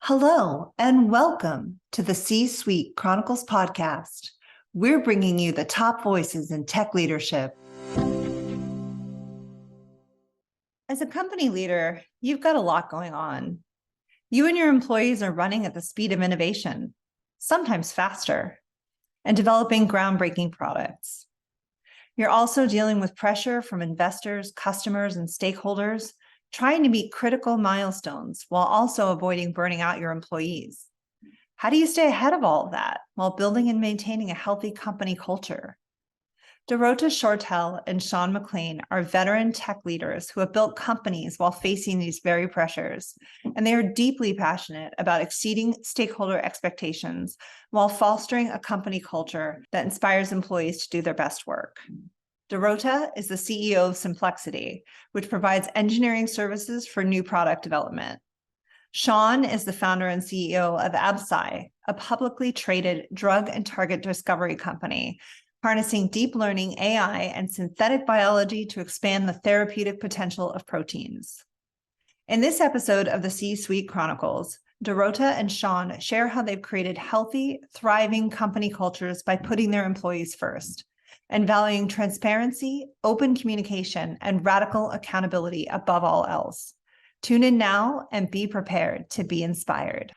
Hello, and welcome to the C-Suite Chronicles podcast. We're bringing you the top voices in tech leadership. As a company leader, you've got a lot going on. You and your employees are running at the speed of innovation, sometimes faster, and developing groundbreaking products. You're also dealing with pressure from investors, customers, and stakeholders, trying to meet critical milestones while also avoiding burning out your employees. How do you stay ahead of all of that while building and maintaining a healthy company culture? Dorota Shortell and Sean McClain are veteran tech leaders who have built companies while facing these very pressures, and they are deeply passionate about exceeding stakeholder expectations while fostering a company culture that inspires employees to do their best work. Dorota is the CEO of Simplexity, which provides engineering services for new product development. Sean is the founder and CEO of Absci, a publicly traded drug and target discovery company, harnessing deep learning, AI, and synthetic biology to expand the therapeutic potential of proteins. In this episode of the C-Suite Chronicles, Dorota and Sean share how they've created healthy, thriving company cultures by putting their employees first and valuing transparency, open communication, and radical accountability above all else. Tune in now and be prepared to be inspired.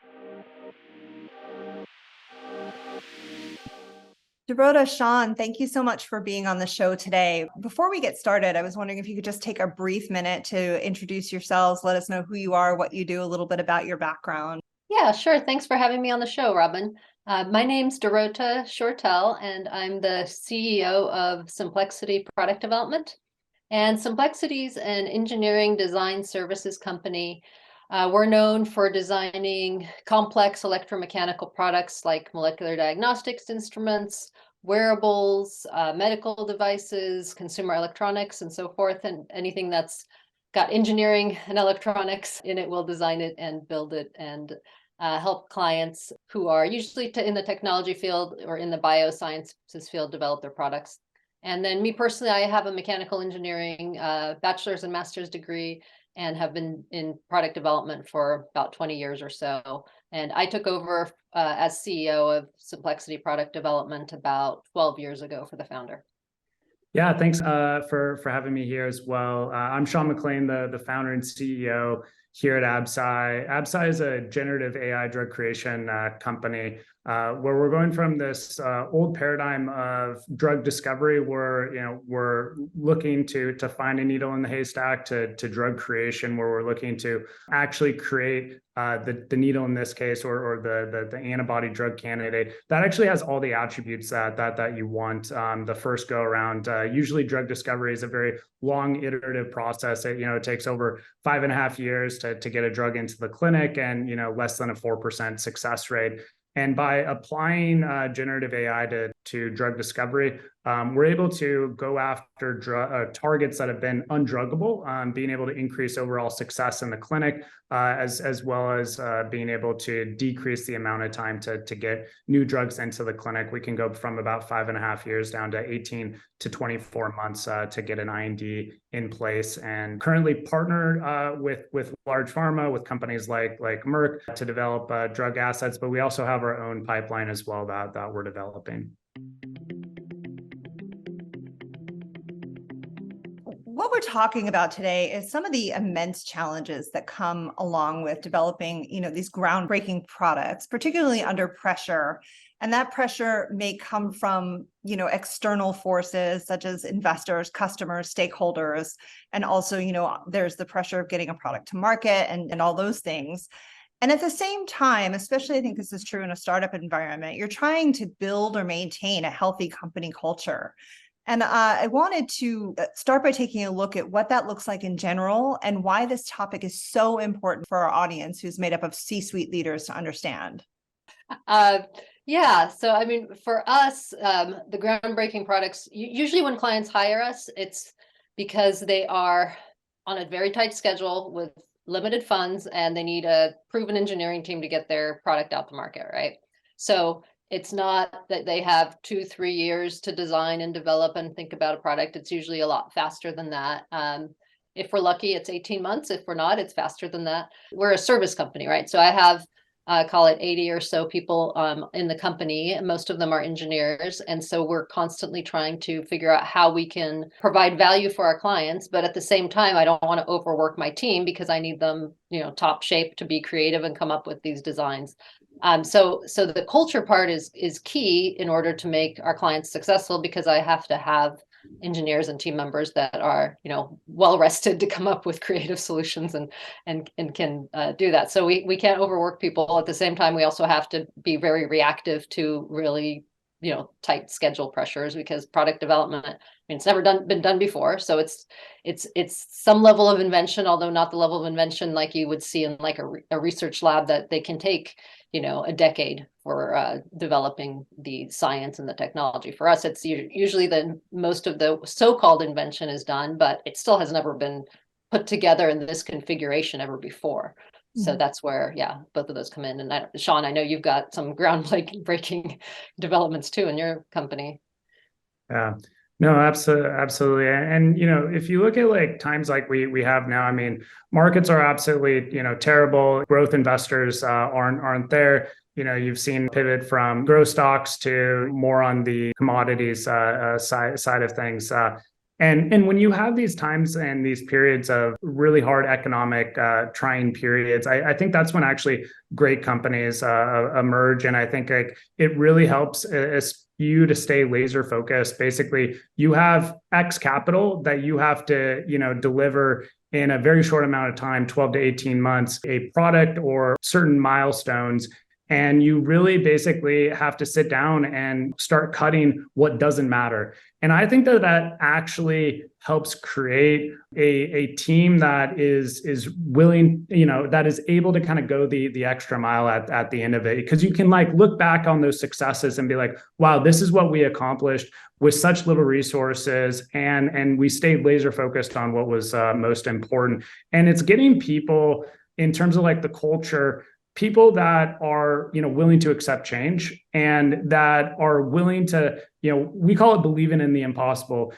Dorota, Sean, thank you so much for being on the show today. Before we get started, I was wondering if you could just take a brief minute to introduce yourselves, let us know who you are, what you do, a little bit about your background. Yeah, sure. Thanks for having me on the show, Robin. My name's Dorota Shortell, and I'm the CEO of Simplexity Product Development. And Simplexity is an engineering design services company. We're known for designing complex electromechanical products like molecular diagnostics instruments, wearables, medical devices, consumer electronics, and so forth. And anything that's got engineering and electronics in it, we'll design it and build it and help clients who are usually in the technology field or in the biosciences field develop their products. And then me personally, I have a mechanical engineering bachelor's and master's degree and have been in product development for about 20 years or so. And I took over as CEO of Simplexity Product Development about 12 years ago for the founder. Yeah, thanks for having me here as well. I'm Sean McClain, the founder and CEO here at Absci. Absci is a generative AI drug creation company where we're going from this old paradigm of drug discovery, where we're looking to find a needle in the haystack, to drug creation, where we're looking to actually create the needle in this case, or the antibody drug candidate that actually has all the attributes that you want the first go around. Usually drug discovery is a very long iterative process. It takes over 5.5 years to get a drug into the clinic, and less than a 4% success rate. And by applying generative AI to drug discovery, we're able to go after targets that have been undruggable, being able to increase overall success in the clinic, as well as being able to decrease the amount of time to get new drugs into the clinic. We can go from about 5.5 years down to 18 to 24 months to get an IND in place, and currently partnered with large pharma, with companies like Merck, to develop drug assets, but we also have our own pipeline as well that we're developing. What we're talking about today is some of the immense challenges that come along with developing, these groundbreaking products, particularly under pressure. And that pressure may come from, external forces such as investors, customers, stakeholders, and also, there's the pressure of getting a product to market and all those things. And at the same time, especially I think this is true in a startup environment, you're trying to build or maintain a healthy company culture. And I wanted to start by taking a look at what that looks like in general and why this topic is so important for our audience, who's made up of C-suite leaders, to understand. Yeah, so I mean, for us, the groundbreaking products, usually when clients hire us, it's because they are on a very tight schedule with limited funds and they need a proven engineering team to get their product out to market, right? So it's not that they have 2-3 years to design and develop and think about a product. It's usually a lot faster than that. If we're lucky, it's 18 months. If we're not, it's faster than that. We're a service company, right? So I have call it 80 or so people in the company. Most of them are engineers. And so we're constantly trying to figure out how we can provide value for our clients. But at the same time, I don't want to overwork my team because I need them, top shape to be creative and come up with these designs. So the culture part is key in order to make our clients successful, because I have to have engineers and team members that are, well rested to come up with creative solutions and can do that. So we can't overwork people. At the same time, we also have to be very reactive to really, tight schedule pressures, because product development, it's never been done before. So it's some level of invention, although not the level of invention like you would see in like a research lab that they can take, a decade for developing the science and the technology. For us, it's usually most of the so-called invention is done, but it still has never been put together in this configuration ever before. So that's where, both of those come in. And Sean, I know you've got some groundbreaking developments too in your company. Yeah. No, absolutely. And, if you look at like times like we have now, markets are absolutely, terrible. Growth investors aren't there. You've seen pivot from growth stocks to more on the commodities side of things. And when you have these times and these periods of really hard economic trying periods, I think that's when actually great companies emerge. And I think like it really helps you to stay laser focused. Basically, you have X capital that you have to, deliver in a very short amount of time, 12 to 18 months, a product or certain milestones. And you really basically have to sit down and start cutting what doesn't matter. And I think that actually helps create a team that is willing, that is able to kind of go the extra mile at the end of it. Because you can like look back on those successes and be like, wow, this is what we accomplished with such little resources. And we stayed laser focused on what was most important. And it's getting people, in terms of like the culture, people that are, willing to accept change and that are willing to, we call it believing in the impossible,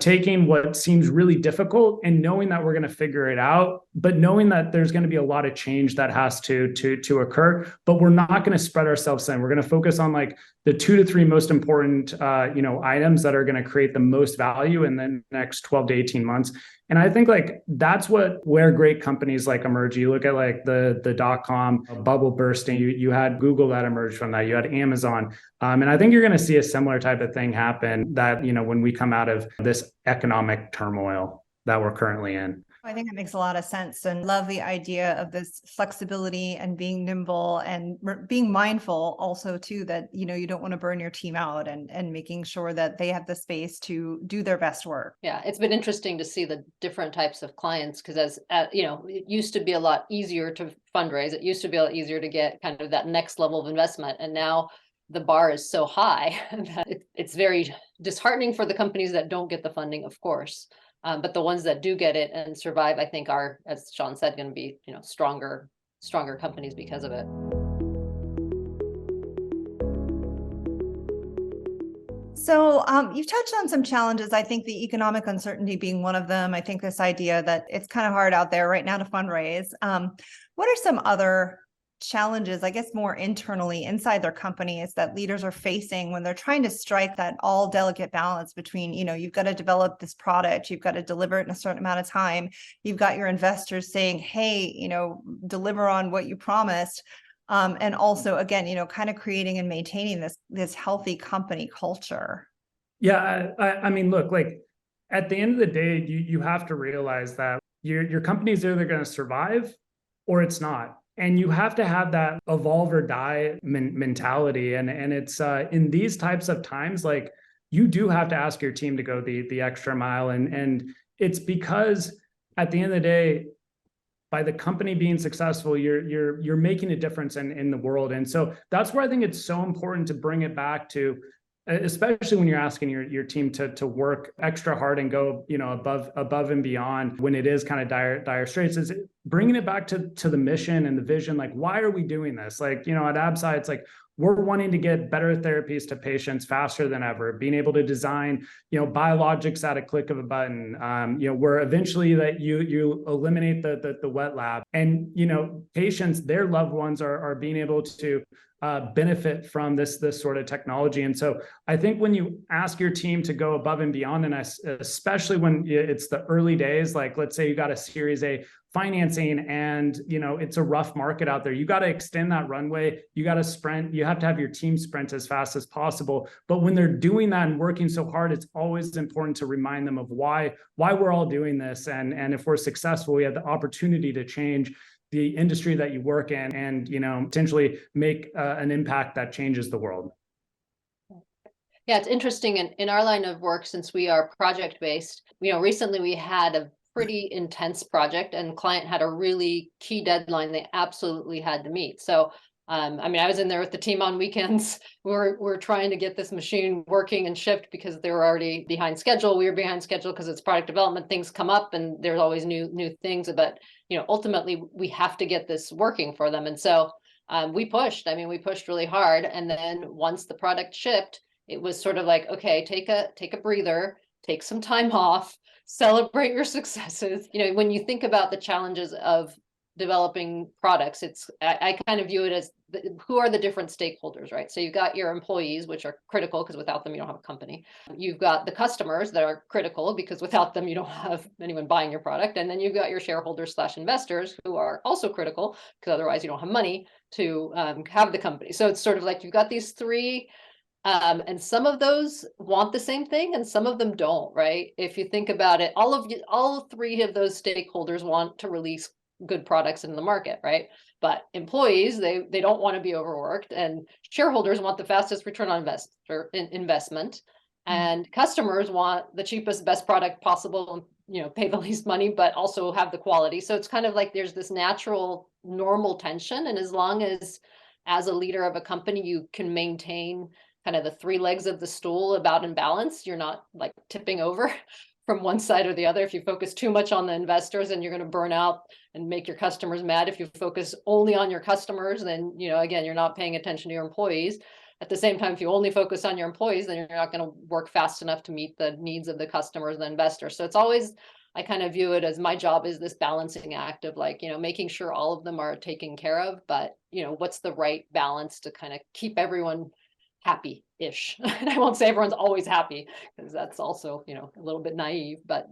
taking what seems really difficult and knowing that we're going to figure it out, but knowing that there's going to be a lot of change that has to occur, but we're not going to spread ourselves thin. We're going to focus on like the 2 to 3 most important, items that are going to create the most value in the next 12 to 18 months. And I think like that's where great companies like emerge. You look at like the .com bubble bursting. You had Google that emerged from that. You had Amazon, and I think you're going to see a similar type of thing happen. That when we come out of this economic turmoil that we're currently in. I think that makes a lot of sense, and love the idea of this flexibility and being nimble and being mindful also too that, you don't want to burn your team out and making sure that they have the space to do their best work. Yeah, it's been interesting to see the different types of clients, because as it used to be a lot easier to fundraise. It used to be a lot easier to get kind of that next level of investment. And now the bar is so high that it's very disheartening for the companies that don't get the funding, of course. But the ones that do get it and survive, I think are, as Sean said, going to be, stronger companies because of it. So you've touched on some challenges. I think the economic uncertainty being one of them. I think this idea that it's kind of hard out there right now to fundraise. What are some other challenges, I guess, more internally inside their companies that leaders are facing when they're trying to strike that all delicate balance between, you've got to develop this product, you've got to deliver it in a certain amount of time, you've got your investors saying, hey, deliver on what you promised. And also, again, kind of creating and maintaining this healthy company culture. Yeah, I mean, look, like at the end of the day, you have to realize that your company's either going to survive or it's not. And you have to have that evolve or die mentality. And it's in these types of times, like you do have to ask your team to go the extra mile. And it's because at the end of the day, by the company being successful, you're making a difference in the world. And so that's where I think it's so important to bring it back to, especially when you're asking your team to work extra hard and go, above and beyond when it is kind of dire straits, is bringing it back to the mission and the vision. Like, why are we doing this? Like, at Absci, it's like, we're wanting to get better therapies to patients faster than ever, being able to design, biologics at a click of a button, where eventually that you eliminate the wet lab, and, patients, their loved ones are being able to benefit from this sort of technology. And so I think when you ask your team to go above and beyond, and especially when it's the early days, like let's say you got a Series A financing and it's a rough market out there, you got to extend that runway, you got to sprint, you have to have your team sprint as fast as possible. But when they're doing that and working so hard, it's always important to remind them of why we're all doing this, and if we're successful, we have the opportunity to change the industry that you work in, and potentially make an impact that changes the world. Yeah, it's interesting in our line of work, since we are project based. Recently we had a pretty intense project, and client had a really key deadline they absolutely had to meet. So I was in there with the team on weekends. We're trying to get this machine working and shipped because they were already behind schedule. We were behind schedule because it's product development. Things come up and there's always new things. But ultimately we have to get this working for them. And so we pushed. We pushed really hard. And then once the product shipped, it was sort of like, okay, take a breather, take some time off, celebrate your successes. When you think about the challenges of developing products, I kind of view it as who are the different stakeholders, right? So you've got your employees, which are critical because without them you don't have a company. You've got the customers that are critical because without them you don't have anyone buying your product. And then you've got your shareholders / investors who are also critical because otherwise you don't have money to have the company. So it's sort of like you've got these three, and some of those want the same thing and some of them don't, right? If you think about it, all three of those stakeholders want to release good products in the market, right? But employees, they don't want to be overworked, and shareholders want the fastest return on investment, and customers want the cheapest, best product possible, and pay the least money, but also have the quality. So it's kind of like there's this natural, normal tension, and as long as a leader of a company, you can maintain kind of the three legs of the stool about in balance, you're not like tipping over from one side or the other. If you focus too much on the investors, then you're going to burn out and make your customers mad. If you focus only on your customers, then, again, you're not paying attention to your employees. At the same time, if you only focus on your employees, then you're not going to work fast enough to meet the needs of the customers and the investors. So it's always, I kind of view it as my job is this balancing act of like, making sure all of them are taken care of, but, what's the right balance to kind of keep everyone happy-ish. And I won't say everyone's always happy because that's also, a little bit naive, but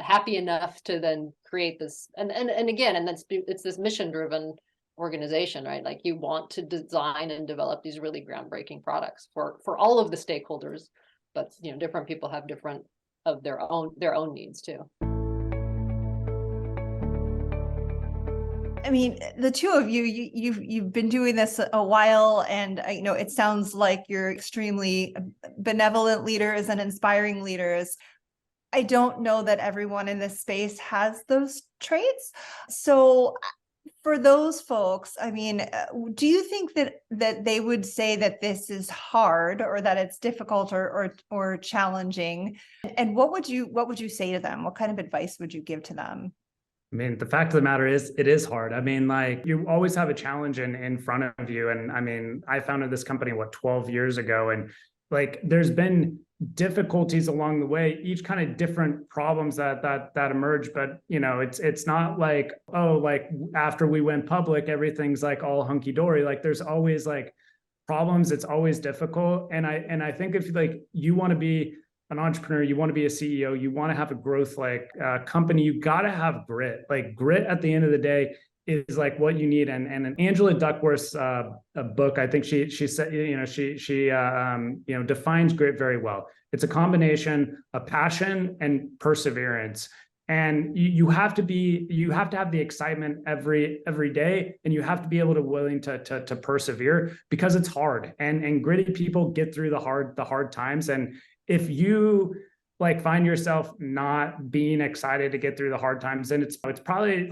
happy enough to then create this. And again, and that's, it's this mission-driven organization, right? Like you want to design and develop these really groundbreaking products for all of the stakeholders, but different people have different of their own needs too. The two of you've been doing this a while, and it sounds like you're extremely benevolent leaders and inspiring leaders. I don't know that everyone in this space has those traits. So for those folks, do you think that they would say that this is hard or that it's difficult or challenging? And what would you say to them? What kind of advice would you give to them? The fact of the matter is, it is hard. You always have a challenge in front of you. And I founded this company, 12 years ago. And there's been difficulties along the way, each kind of different problems that emerge. But, it's not like, after we went public, everything's all hunky dory. There's always problems. It's always difficult. And I think if you want to be an entrepreneur, you want to be a CEO, you want to have a growth company, you got to have grit. Grit at the end of the day is what you need. And Angela Duckworth's book, I think she said, she defines grit very well. It's a combination of passion and perseverance. And you have to have the excitement every day, and you have to be willing to persevere because it's hard, and gritty people get through the hard times. And if you find yourself not being excited to get through the hard times, then it's probably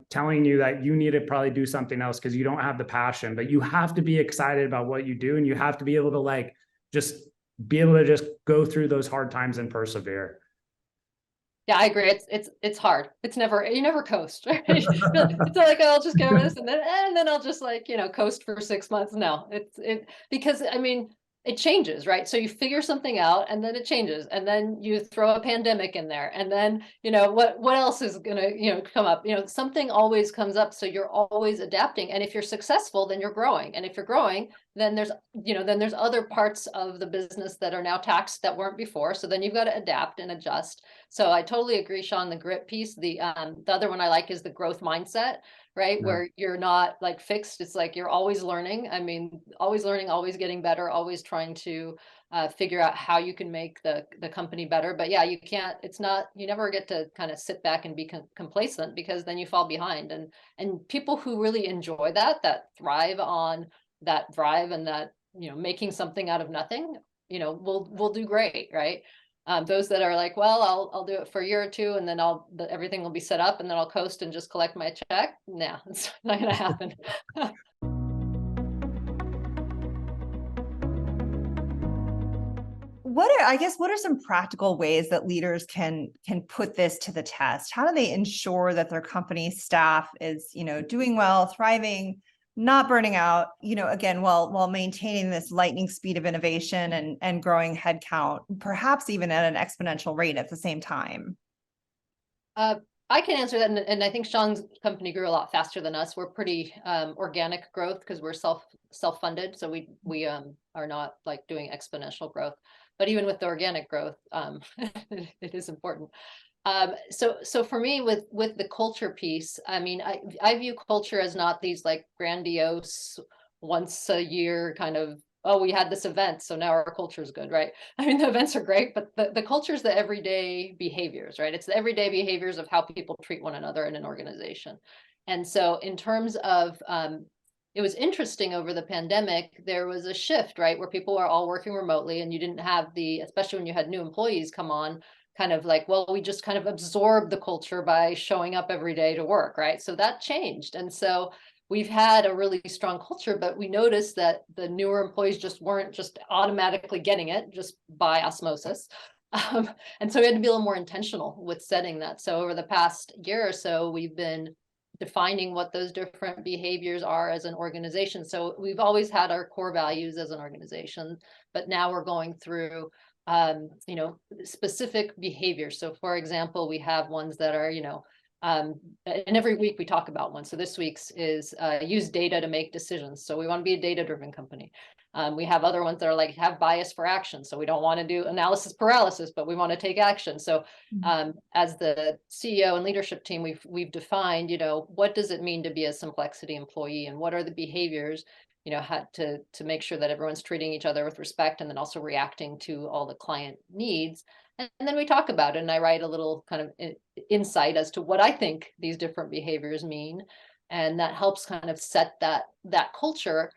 telling you that you need to probably do something else because you don't have the passion. But you have to be excited about what you do, and you have to be able to just go through those hard times and persevere. Yeah, I agree. It's hard. It's never, you never coast, right? It's not like, oh, I'll just get over this and then I'll just like, coast for 6 months. No, because I mean, it changes, right? So you figure something out and then it changes and then you throw a pandemic in there and then, what else is gonna, come up? Something always comes up. So you're always adapting. And if you're successful, then you're growing. And if you're growing, then there's other parts of the business that are now taxed that weren't before. So then you've got to adapt and adjust. So I totally agree, Sean, the grit piece. The other one I like is the growth mindset, right? Yeah. Where you're not like fixed. It's like you're always learning. I mean, always learning, always getting better, always trying to figure out how you can make the company better. But yeah, you never get to kind of sit back and be complacent, because then you fall behind. And people who really enjoy that thrive on that drive and that, making something out of nothing, will do great, right? Those that are like, well, I'll do it for a year or two and then everything will be set up and then I'll coast and just collect my check. No, it's not going to happen. What are some practical ways that leaders can put this to the test? How do they ensure that their company staff is, doing well, thriving, not burning out, again, while maintaining this lightning speed of innovation and growing headcount, perhaps even at an exponential rate at the same time? I can answer that, and I think Sean's company grew a lot faster than us. We're pretty organic growth because we're self-funded, so we are not like doing exponential growth. But even with the organic growth, it is important. So for me, with the culture piece, I mean, I view culture as not these like grandiose once a year kind of, oh, we had this event, so now our culture is good, right? I mean, the events are great, but the culture is the everyday behaviors, right? It's the everyday behaviors of how people treat one another in an organization. And so in terms of, it was interesting over the pandemic, there was a shift, right? Where people are all working remotely and you didn't have especially when you had new employees come on, kind of like, well, we just kind of absorb the culture by showing up every day to work, right? So that changed. And so we've had a really strong culture, but we noticed that the newer employees just weren't just automatically getting it just by osmosis. And so we had to be a little more intentional with setting that. So over the past year or so, we've been defining what those different behaviors are as an organization. So we've always had our core values as an organization, but now we're going through specific behaviors. So for example, we have ones that are, and every week we talk about one. So this week's is use data to make decisions. So we want to be a data-driven company. We have other ones that are like have bias for action. So we don't want to do analysis paralysis, but we want to take action. So as the CEO and leadership team, we've defined, what does it mean to be a Simplexity employee and what are the behaviors, had to make sure that everyone's treating each other with respect and then also reacting to all the client needs. And then we talk about it and I write a little kind of insight as to what I think these different behaviors mean. And that helps kind of set that culture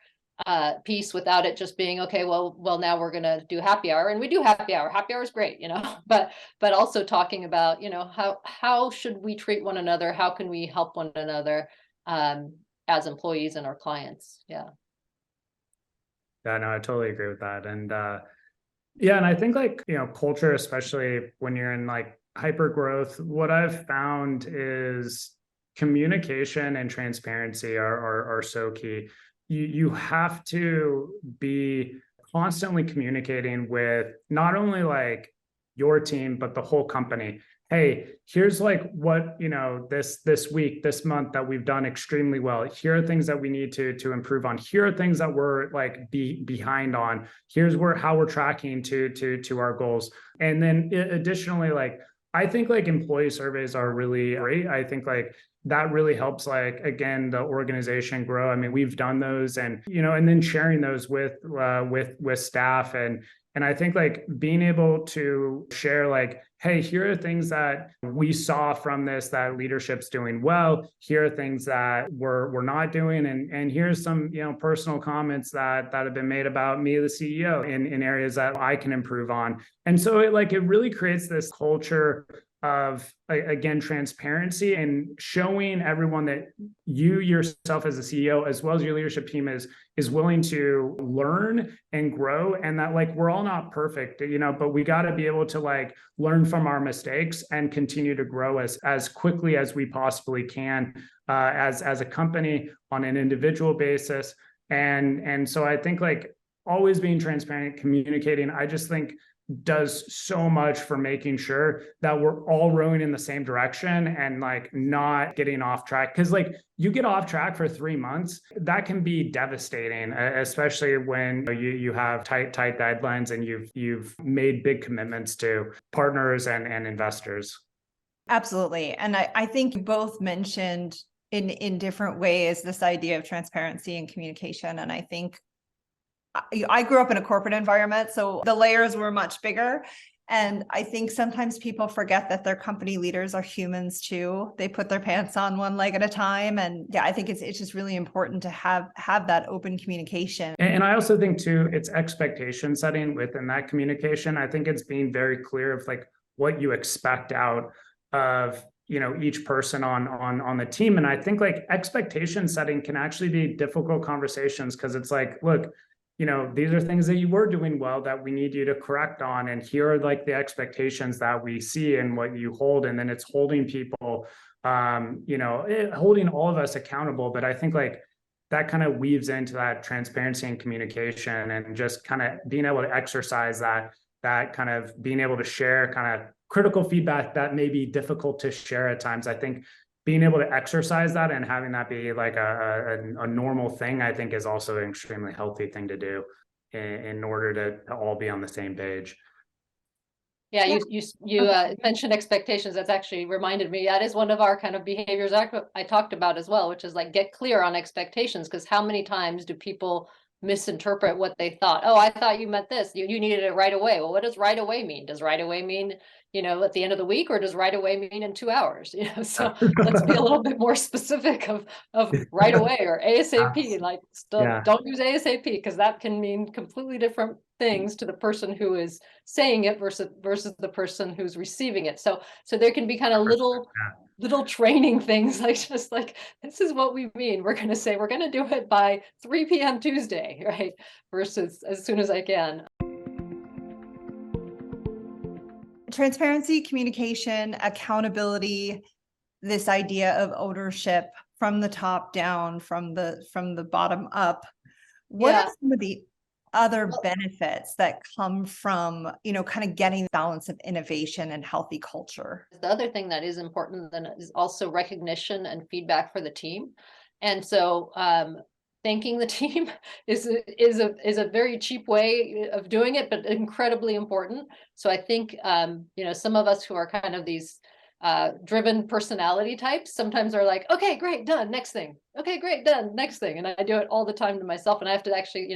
piece without it just being, okay, well, now we're going to do happy hour, and we do happy hour. Happy hour is great, but also talking about, how should we treat one another? How can we help one another as employees and our clients? Yeah. Yeah, no, I totally agree with that. And yeah, and I think like, culture, especially when you're in like hyper growth, what I've found is communication and transparency are so key. You have to be constantly communicating with not only like your team, but the whole company. Hey, here's like what, this week, this month that we've done extremely well. Here are things that we need to improve on. Here are things that we're like behind on. Here's how we're tracking to our goals. And then additionally, like, I think like employee surveys are really great. I think like that really helps, like, again, the organization grow. I mean, we've done those and, and then sharing those with staff. And I think like being able to share like, hey, here are things that we saw from this that leadership's doing well. Here are things that we're not doing. And here's some, personal comments that have been made about me, the CEO, in areas that I can improve on. And so it really creates this culture of, again, transparency and showing everyone that you yourself as a CEO, as well as your leadership team, is willing to learn and grow, and that like we're all not perfect, but we got to be able to like learn from our mistakes and continue to grow as quickly as we possibly can, as a company, on an individual basis. And so I think like always being transparent, communicating, I just think does so much for making sure that we're all rowing in the same direction and like not getting off track. Because like you get off track for 3 months, that can be devastating, especially when you have tight guidelines and you've made big commitments to partners and investors. Absolutely. And I think you both mentioned in different ways this idea of transparency and communication. And I think I grew up in a corporate environment, so the layers were much bigger. And I think sometimes people forget that their company leaders are humans too. They put their pants on one leg at a time. And yeah, I think it's just really important to have that open communication. And I also think too, it's expectation setting within that communication. I think it's being very clear of like what you expect out of each person on the team. And I think like expectation setting can actually be difficult conversations, because it's like, look, these are things that you were doing well that we need you to correct on. And here are like the expectations that we see and what you hold. And then it's holding people, holding all of us accountable. But I think like that kind of weaves into that transparency and communication, and just kind of being able to exercise that kind of being able to share kind of critical feedback that may be difficult to share at times. I think being able to exercise that and having that be like a normal thing, I think is also an extremely healthy thing to do in order to all be on the same page. Yeah, you mentioned expectations. That's actually reminded me. That is one of our kind of behaviors I talked about as well, which is like get clear on expectations, because how many times do people misinterpret what they thought? Oh, I thought you meant this. You needed it right away. Well, what does right away mean? Does right away mean, at the end of the week, or does right away mean in 2 hours? So let's be a little bit more specific of right away or ASAP. Like don't use ASAP, because that can mean completely different things to the person who is saying it versus the person who's receiving it. So there can be kind of little training things, like just like, this is what we mean. We're going to say we're going to do it by 3 p.m. Tuesday, right? Versus as soon as I can. Transparency, communication, accountability, this idea of ownership from the top down, from the bottom up. What are some of the other benefits that come from, kind of getting the balance of innovation and healthy culture? The other thing that is important then is also recognition and feedback for the team. And so thanking the team is a very cheap way of doing it, but incredibly important. So I think, some of us who are kind of these driven personality types sometimes are like, okay, great, done, next thing. Okay, great, done, next thing. And I do it all the time to myself, and I have to actually,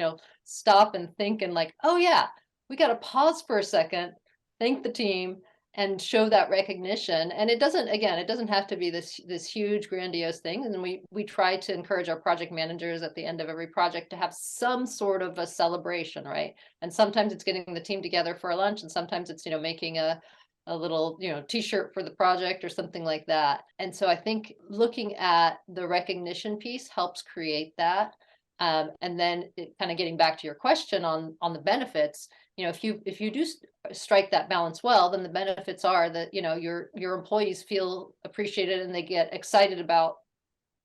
stop and think and like, oh yeah, we got to pause for a second, thank the team, and show that recognition. And it doesn't have to be this huge grandiose thing. And we try to encourage our project managers at the end of every project to have some sort of a celebration, right? And sometimes it's getting the team together for a lunch, and sometimes it's making a little t-shirt for the project or something like that. And so I think looking at the recognition piece helps create that. And then kind of getting back to your question on the benefits, if you do strike that balance well, then the benefits are that your employees feel appreciated and they get excited about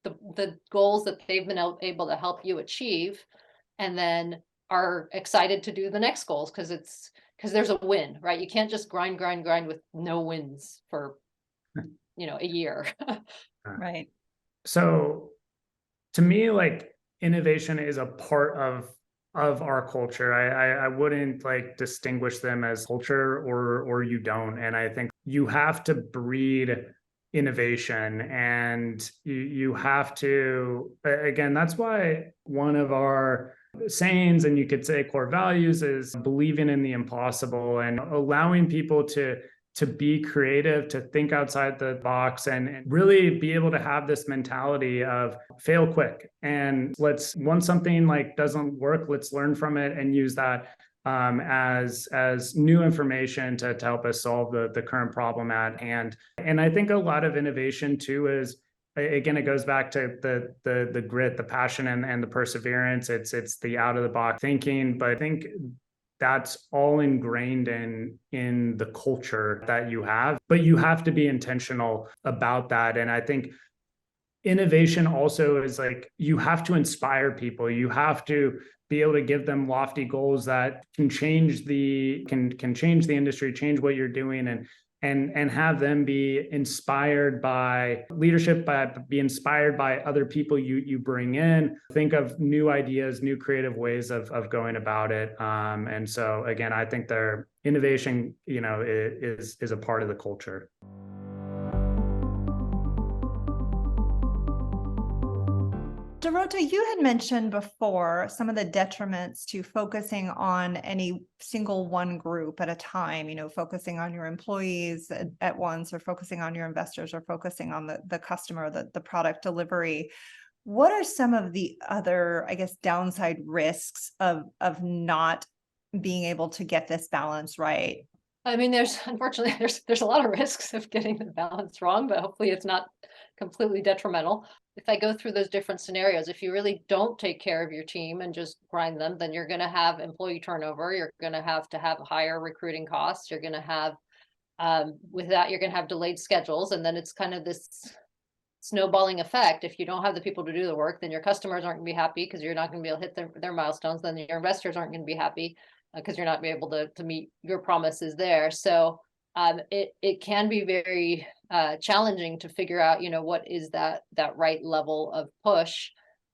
the goals that they've been able to help you achieve, and then are excited to do the next goals because there's a win, right? You can't just grind with no wins for a year. Right. So to me, like, innovation is a part of our culture. I wouldn't like distinguish them as culture or you don't. And I think you have to breed innovation, and you have to, again, that's why one of our sayings, and you could say core values, is believing in the impossible and allowing people to be creative, to think outside the box, and really be able to have this mentality of fail quick. And once something like doesn't work, let's learn from it and use that as new information to help us solve the current problem at hand. And I think a lot of innovation too is, again, it goes back to the grit, the passion, and the perseverance. It's the out of the box thinking, but I think that's all ingrained in the culture that you have, but you have to be intentional about that. And I think innovation also is like, you have to inspire people. You have to be able to give them lofty goals that can change the industry, change what you're doing, and have them be inspired by leadership, but be inspired by other people you bring in. Think of new ideas, new creative ways of going about it. And so again, I think their innovation, is a part of the culture. Dorota, you had mentioned before some of the detriments to focusing on any single one group at a time, focusing on your employees at once, or focusing on your investors, or focusing on the customer, the product delivery. What are some of the other, I guess, downside risks of not being able to get this balance right? I mean, unfortunately, there's a lot of risks of getting the balance wrong, but hopefully it's not completely detrimental. If I go through those different scenarios, if you really don't take care of your team and just grind them, then you're going to have employee turnover. You're going to have higher recruiting costs. You're going to have, with that, you're going to have delayed schedules. And then it's kind of this snowballing effect. If you don't have the people to do the work, then your customers aren't going to be happy because you're not going to be able to hit their milestones. Then your investors aren't going to be happy because you're not going to be able to meet your promises there. So it can be very challenging to figure out, what is that right level of push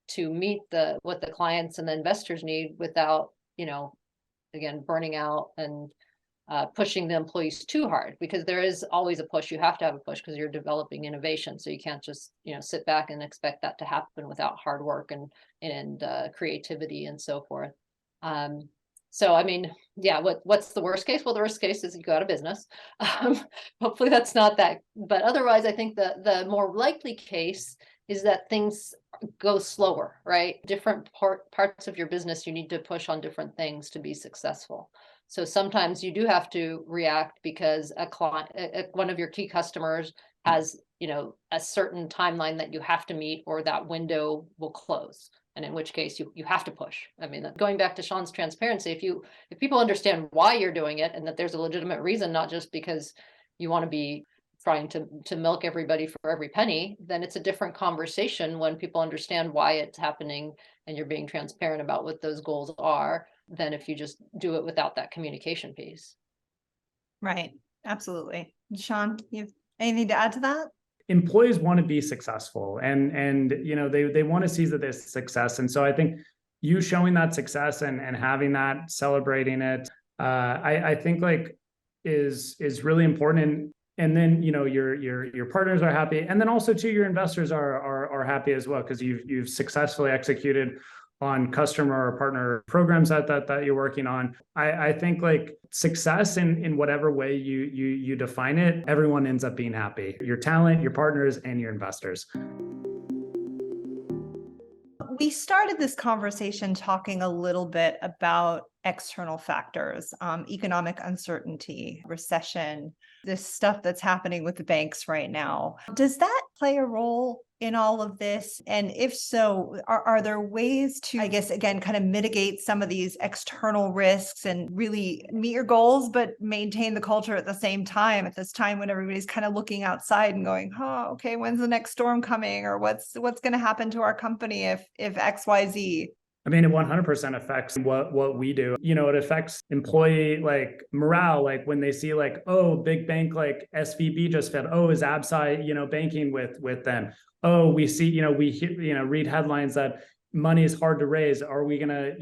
to meet what the clients and the investors need without, again, burning out and pushing the employees too hard, because there is always a push. You have to have a push because you're developing innovation. So you can't just, sit back and expect that to happen without hard work and creativity and so forth. So, I mean, yeah, what's the worst case? Well, the worst case is you go out of business. Hopefully that's not that, but otherwise I think the more likely case is that things go slower, right? Different parts of your business, you need to push on different things to be successful. So sometimes you do have to react because a client, one of your key customers has, a certain timeline that you have to meet, or that window will close. And in which case you have to push. I mean, going back to Sean's transparency, if people understand why you're doing it and that there's a legitimate reason, not just because you want to be trying to milk everybody for every penny, then it's a different conversation when people understand why it's happening and you're being transparent about what those goals are, than if you just do it without that communication piece. Right. Absolutely. Sean, you have anything to add to that? Employees want to be successful, and they want to see that there's success. And so I think you showing that success and having that, celebrating it, I think like is really important. And then your partners are happy, and then also too your investors are happy as well, because you've successfully executed on customer or partner programs that you're working on. I think like success in whatever way you define it, everyone ends up being happy. Your talent, your partners, and your investors. We started this conversation talking a little bit about external factors, economic uncertainty, recession, this stuff that's happening with the banks right now. Does that play a role in all of this? And if so, are there ways to, I guess, again, kind of mitigate some of these external risks and really meet your goals, but maintain the culture at the same time, at this time when everybody's kind of looking outside and going, oh, okay, when's the next storm coming? Or what's going to happen to our company if X, Y, Z? I mean, it 100% affects what we do. It affects employee like morale, like when they see like, oh, big bank like SVB just fed. Oh, is Absci, banking with them? Oh, we see, read headlines that money is hard to raise. Are we gonna,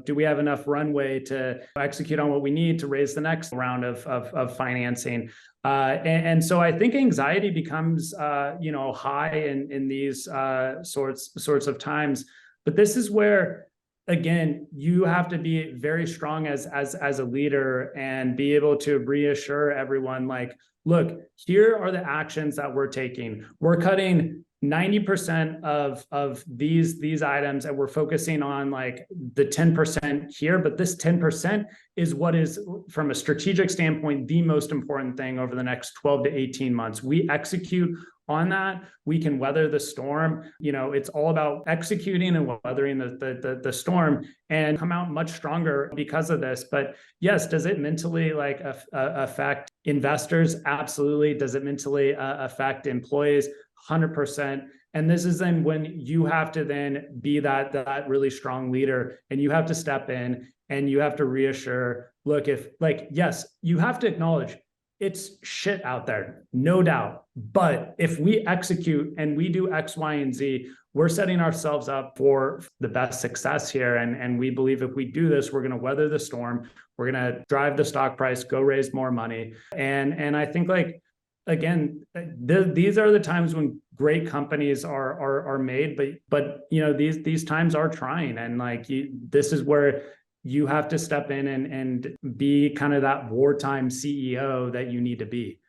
do we have enough runway to execute on what we need to raise the next round of financing? And so I think anxiety becomes, high in these sorts of times. But this is where again, you have to be very strong as a leader and be able to reassure everyone, like, look, here are the actions that we're taking. We're cutting 90% of these items, and we're focusing on like the 10% here, but this 10% is what is, from a strategic standpoint, the most important thing over the next 12 to 18 months. We execute on that, we can weather the storm. You know, it's all about executing and weathering the storm and come out much stronger because of this. But yes, does it mentally like affect investors? Absolutely. Does it mentally affect employees? 100%. And this is then when you have to then be that really strong leader, and you have to step in and you have to reassure, look, if like, yes, you have to acknowledge it's shit out there, no doubt. But if we execute and we do X, Y, and Z, we're setting ourselves up for the best success here. And we believe if we do this, we're going to weather the storm. We're going to drive the stock price, go raise more money. And I think, like, again, these are the times when great companies are made, but you know, these times are trying, and like this is where you have to step in and be kind of that wartime CEO that you need to be.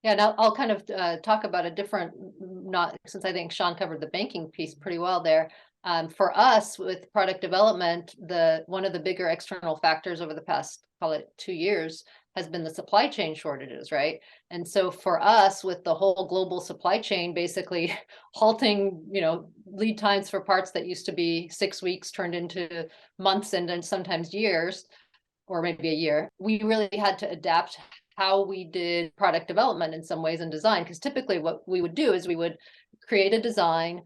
Yeah, now I'll kind of talk about a different, not since I think Sean covered the banking piece pretty well there. For us with product development, one of the bigger external factors over the past, call it 2 years, has been the supply chain shortages, right? And so for us, with the whole global supply chain basically halting, you know, lead times for parts that used to be 6 weeks turned into months and then sometimes years, or maybe a year, we really had to adapt how we did product development in some ways and design. Because typically what we would do is we would create a design,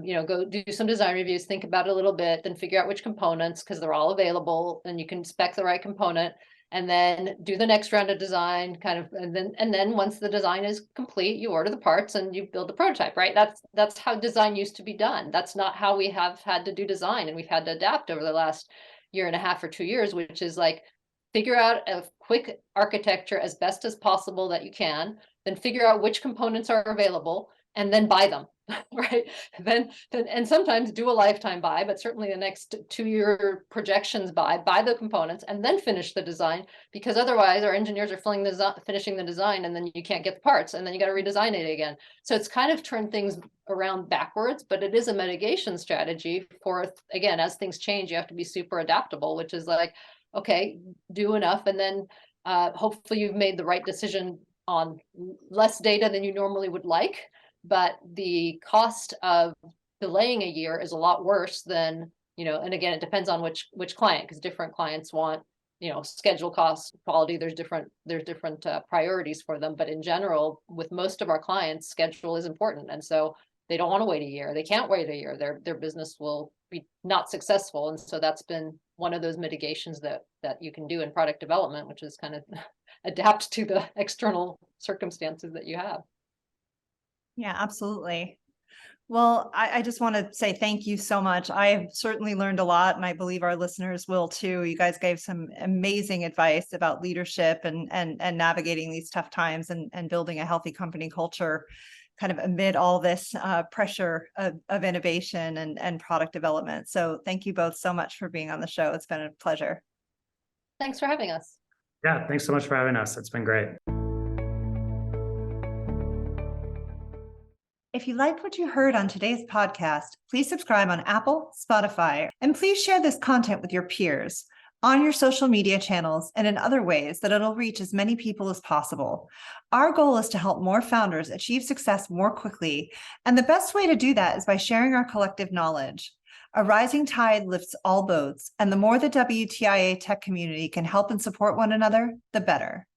you know, go do some design reviews, think about it a little bit, then figure out which components, because they're all available and you can spec the right component, and then do the next round of design kind of, and then once the design is complete, you order the parts and you build the prototype, right? That's how design used to be done. That's not how we have had to do design, and we've had to adapt over the last 1.5 or 2 years, which is like, figure out a quick architecture as best as possible that you can, then figure out which components are available, and then buy them, right? Then and sometimes do a lifetime buy, but certainly the next 2-year projections buy the components, and then finish the design, because otherwise our engineers are finishing the design, and then you can't get the parts, and then you got to redesign it again. So it's kind of turned things around backwards, but it is a mitigation strategy for, again, as things change, you have to be super adaptable, which is like, okay, do enough, and then hopefully you've made the right decision on less data than you normally would like, but the cost of delaying a year is a lot worse than, you know, and again, it depends on which client, because different clients want, you know, schedule, cost, quality, there's different priorities for them. But in general, with most of our clients, schedule is important, and so they don't want to wait a year. They can't wait a year. Their business will be not successful. And so that's been one of those mitigations that you can do in product development, which is kind of adapt to the external circumstances that you have. Yeah, absolutely. Well, I just want to say thank you so much. I've certainly learned a lot, and I believe our listeners will too. You guys gave some amazing advice about leadership and navigating these tough times and building a healthy company culture kind of amid all this pressure of innovation and product development. So thank you both so much for being on the show. It's been a pleasure. Thanks for having us. Yeah, thanks so much for having us. It's been great. If you liked what you heard on today's podcast, please subscribe on Apple, Spotify, and please share this content with your peers on your social media channels and in other ways that it'll reach as many people as possible. Our goal is to help more founders achieve success more quickly, and the best way to do that is by sharing our collective knowledge. A rising tide lifts all boats, and the more the WTIA tech community can help and support one another, the better.